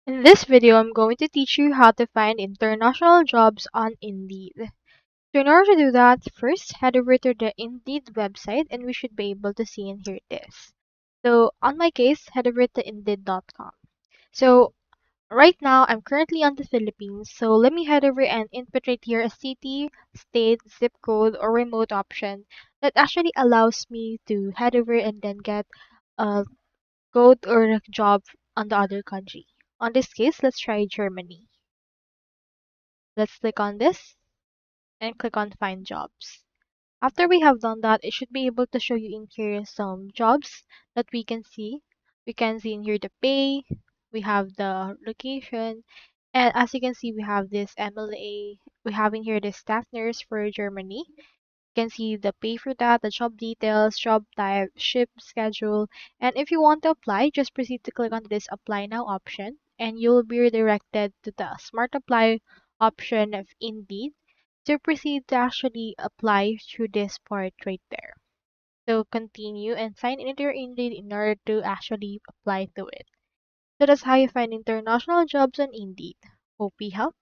In this video, I'm going to teach you how to find international jobs on Indeed. So in order to do that, first head over to the Indeed website and we should be able to see and hear this. So on my case, head over to indeed.com. So right now, I'm currently on the Philippines, so let me head over and input right here a city, state, zip code, or remote option that actually allows me to head over and then get a code or a job on the other country. On this case, let's try Germany. Let's click on this and click on find jobs. After we have done that, it should be able to show you in here some jobs that we can see. We can see in here the pay, we have the location, and as you can see, we have this MLA, we have in here the staff nurse for Germany. You can see the pay for that, the job details, job type, shift schedule, and if you want to apply, just proceed to click on this apply now option, and you'll be redirected to the smart apply option of Indeed to proceed to actually apply through this part right there. So continue and sign into your Indeed in order to actually apply to it. So that's how you find international jobs on Indeed. Hope we help.